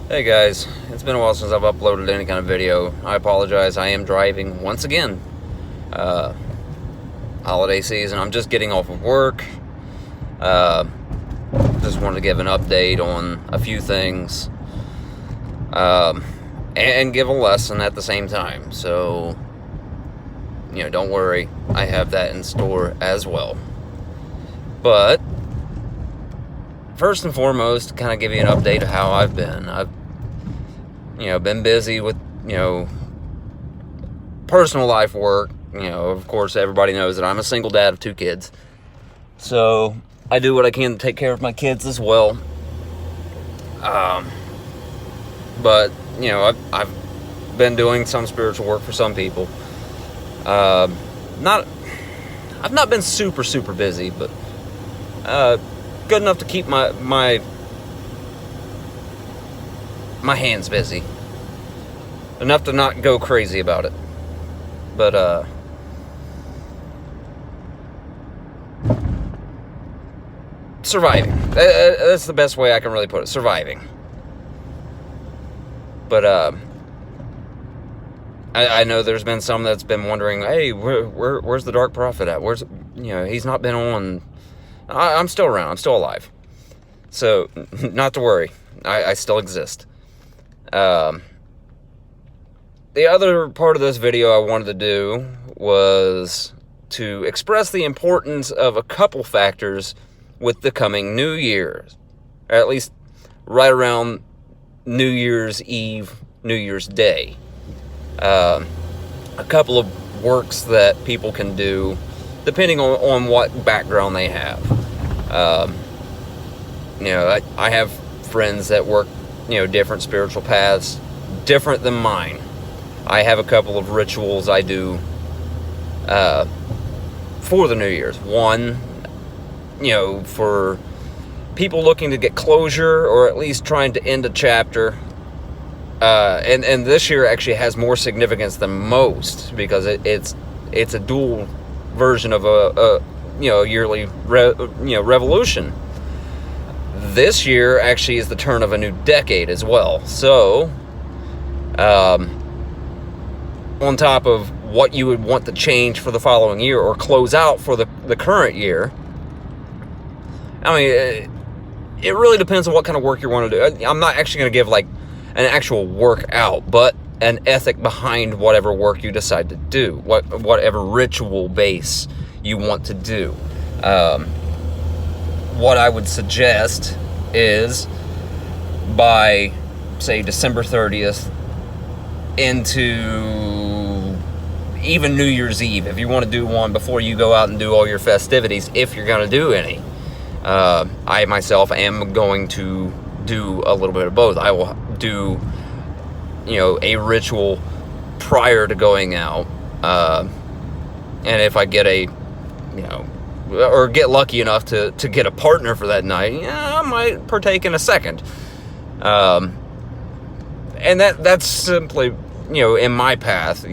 Hey guys, it's been a while since I've uploaded any kind of video. I apologize. I am driving once again. Uh, Holiday season. I'm just getting off of work. Uh, just wanted to give an update on a few things, and give a lesson at the same time. So, don't worry. I have that in store as well. But first and foremost, kind of give you an update of how I've been. I've been busy with, personal life work. Of course, everybody knows that I'm a single dad of 2 kids. So, I do what I can to take care of my kids as well. But, I've been doing some spiritual work for some people. I've not been super busy, but good enough to keep my hands busy. Enough to not go crazy about it. But, surviving. That's the best way I can really put it. Surviving. But, I know there's been some that's been wondering, hey, where's the Dark Prophet at? He's not been on. I'm still around. I'm still alive. So, not to worry. I still exist. The other part of this video I wanted to do was to express the importance of a couple factors with the coming New Year's. Or at least right around New Year's Eve, New Year's Day. A couple of works that people can do depending on what background they have. I have friends that work, different spiritual paths, different than mine. I have a couple of rituals I do for the New Year's. One, for people looking to get closure or at least trying to end a chapter. And this year actually has more significance than most because it's a dual version of a yearly revolution. This year actually is the turn of a new decade as well. So, on top of what you would want to change for the following year or close out for the current year, I mean, it really depends on what kind of work you want to do. I'm not actually going to give like an actual workout, but an ethic behind whatever work you decide to do, whatever ritual base you want to do. What I would suggest is by, say, December 30th into even New Year's Eve, if you want to do one before you go out and do all your festivities, if you're going to do any. I myself am going to do a little bit of both. I will do, a ritual prior to going out. And if I get or get lucky enough to get a partner for that night, I might partake in a second. And that's simply, in my path,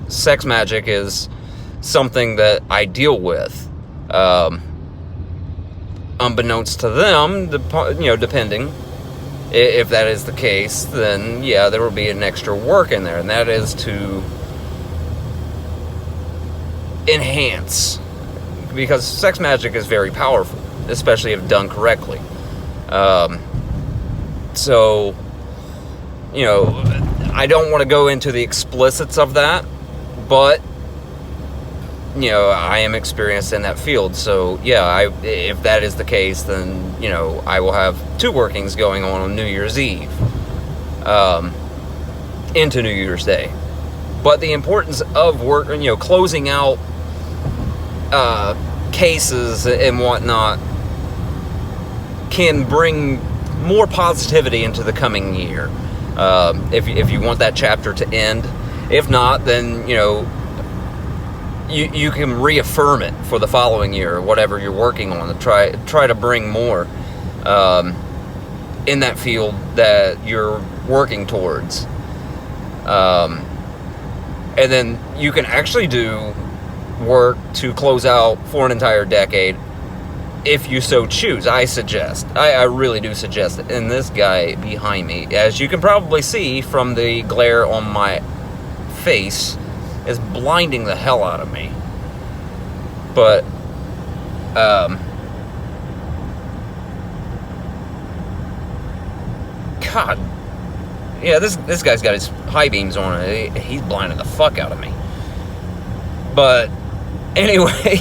sex magic is something that I deal with. Unbeknownst to them, depending, if that is the case, then yeah, there will be an extra work in there, and that is to enhance, because sex magic is very powerful, especially if done correctly. So, I don't want to go into the explicits of that, but I am experienced in that field. So yeah, if that is the case, then I will have 2 workings going on New Year's Eve, into New Year's Day. But the importance of work, closing out cases and whatnot, can bring more positivity into the coming year. If you want that chapter to end, if not, then you can reaffirm it for the following year or whatever you're working on, to try to bring more in that field that you're working towards. And then you can actually do work to close out for an entire decade if you so choose. I really do suggest it. And this guy behind me, as you can probably see from the glare on my face, is blinding the hell out of me. But God, yeah, this guy's got his high beams on. He's blinding the fuck out of me. But anyway,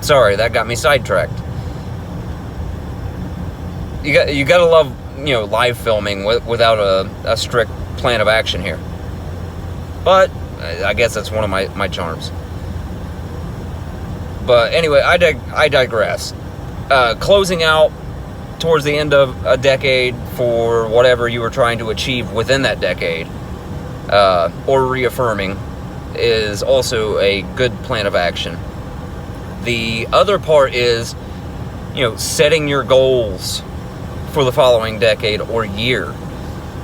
sorry, that got me sidetracked. You gotta love, live filming without a strict plan of action here. But I guess that's one of my charms. But anyway, I digress. Closing out towards the end of a decade for whatever you were trying to achieve within that decade, or reaffirming, is also a good plan of action. The other part is, setting your goals for the following decade or year.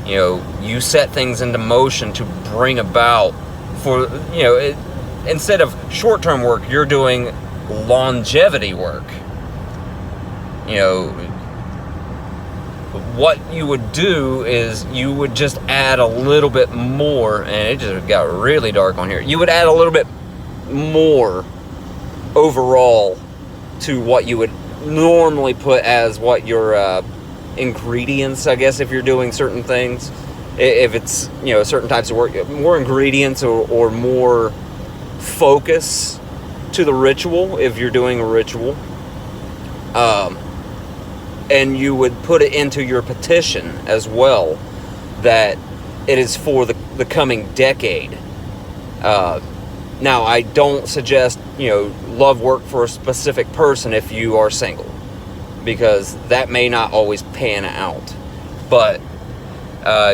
You set things into motion to bring about, for, instead of short-term work, you're doing longevity work. What you would do is you would just add a little bit more, and it just got really dark on here. You would add a little bit more overall to what you would normally put as what your ingredients, I guess, if you're doing certain things. If it's, certain types of work, more ingredients or more focus to the ritual, if you're doing a ritual. And you would put it into your petition as well, that it is for the coming decade. Now, I don't suggest, love work for a specific person if you are single, because that may not always pan out. But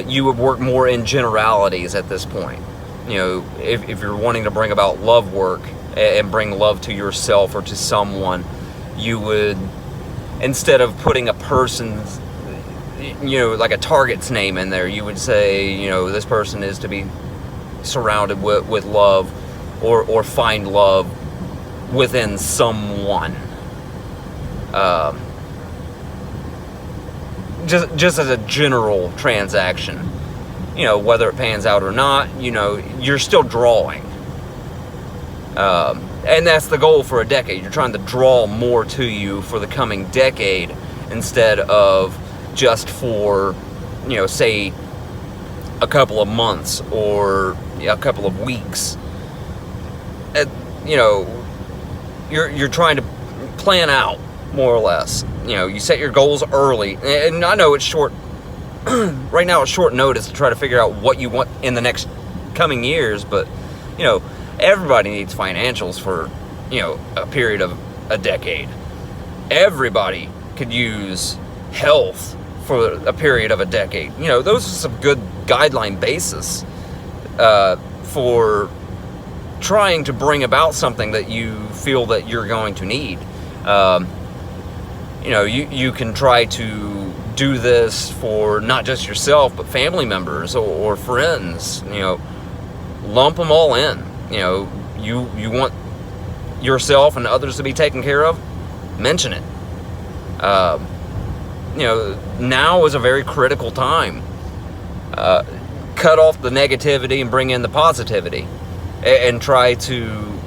you would work more in generalities at this point. If you're wanting to bring about love work and bring love to yourself or to someone, you would, instead of putting a person's, like a target's name in there, you would say, this person is to be surrounded with love, or find love within someone. Just as a general transaction, whether it pans out or not, you're still drawing. And that's the goal for a decade. You're trying to draw more to you for the coming decade, instead of just for, say, a couple of months or a couple of weeks. You're trying to plan out, more or less. You set your goals early, and I know it's short. Right now, it's short notice to try to figure out what you want in the next coming years, but everybody needs financials for, a period of a decade. Everybody could use health for a period of a decade. Those are some good guideline basis for trying to bring about something that you feel that you're going to need. You can try to do this for not just yourself, but family members or friends. Lump them all in. You want yourself and others to be taken care of, mention it. Now is a very critical time. Cut off the negativity and bring in the positivity, and try to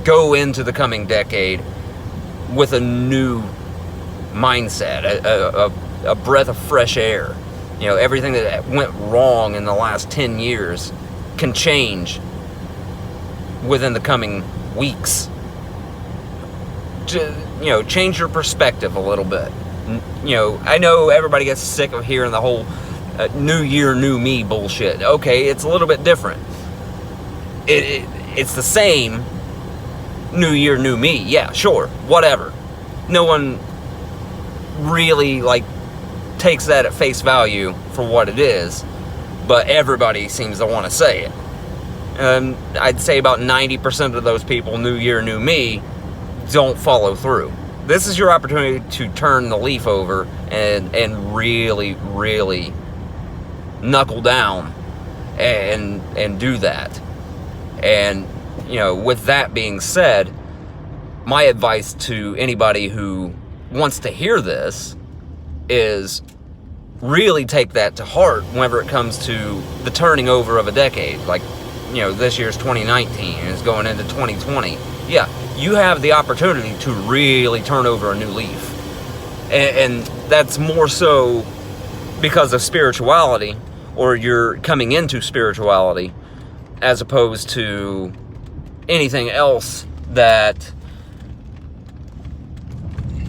go into the coming decade with a new mindset, a breath of fresh air. Everything that went wrong in the last 10 years can change within the coming weeks. Change your perspective a little bit. I know everybody gets sick of hearing the whole new year, new me bullshit. Okay, it's a little bit different. It's the same new year, new me. Yeah, sure, whatever. No one really takes that at face value for what it is, but everybody seems to want to say it. And I'd say about 90% of those people, new year, new me, don't follow through. This is your opportunity to turn the leaf over and really, really knuckle down and do that. And with that being said, my advice to anybody who wants to hear this is really take that to heart whenever it comes to the turning over of a decade. Like, this year's 2019 and it's going into 2020. Yeah, you have the opportunity to really turn over a new leaf. And that's more so because of spirituality, or you're coming into spirituality, as opposed to anything else that,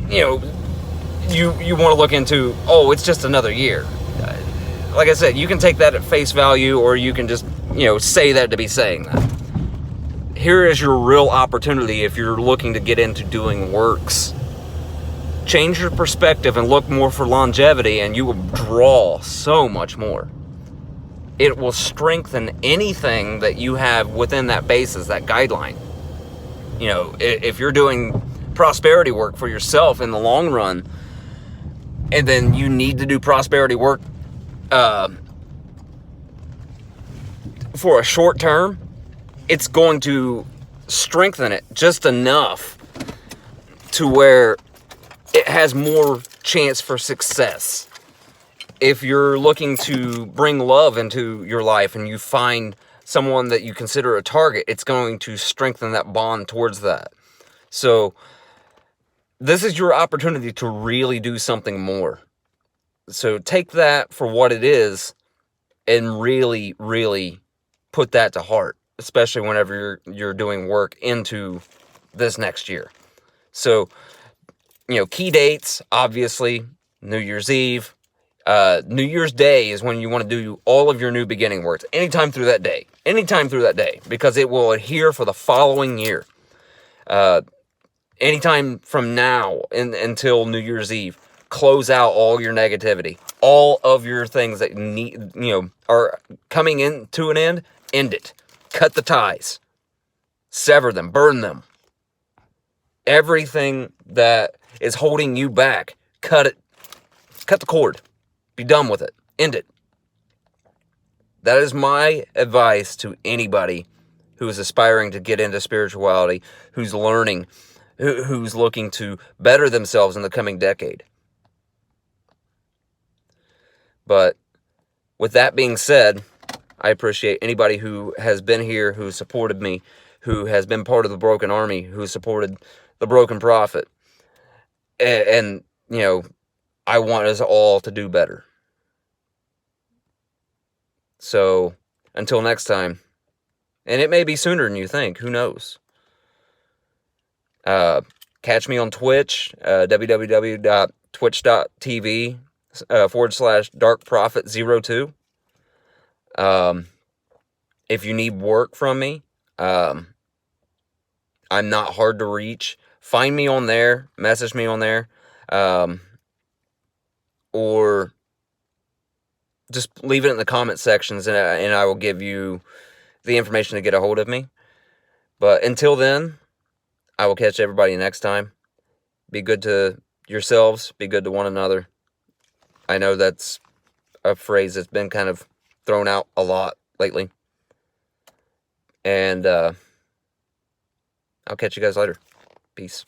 you want to look into. Oh, it's just another year. Like I said, you can take that at face value, or you can just, say that to be saying that. Here is your real opportunity if you're looking to get into doing works. Change your perspective and look more for longevity, and you will draw so much more. It will strengthen anything that you have within that basis, that guideline. If you're doing prosperity work for yourself in the long run, and then you need to do prosperity work for a short term, it's going to strengthen it just enough to where it has more chance for success. If you're looking to bring love into your life and you find someone that you consider a target, it's going to strengthen that bond towards that. So this is your opportunity to really do something more. So take that for what it is and really, really put that to heart, especially whenever you're doing work into this next year. So, key dates, obviously, New Year's Eve. New Year's Day is when you want to do all of your new beginning works. Anytime through that day. Because it will adhere for the following year. Anytime from now until New Year's Eve. Close out all your negativity. All of your things that are coming into an end it. Cut the ties. Sever them. Burn them. Everything that is holding you back, cut it. Cut the cord. Be done with it. End it. That is my advice to anybody who is aspiring to get into spirituality, who's learning, who's looking to better themselves in the coming decade. But with that being said, I appreciate anybody who has been here, who supported me, who has been part of the Broken Army, who supported the Broken Prophet. And I want us all to do better. So, until next time, and it may be sooner than you think, who knows? Catch me on Twitch, www.twitch.tv /darkprophet02. If you need work from me, I'm not hard to reach. Find me on there, message me on there, or just leave it in the comment sections, and I will give you the information to get a hold of me. But until then, I will catch everybody next time. Be good to yourselves. Be good to one another. I know that's a phrase that's been kind of thrown out a lot lately. And I'll catch you guys later. Peace.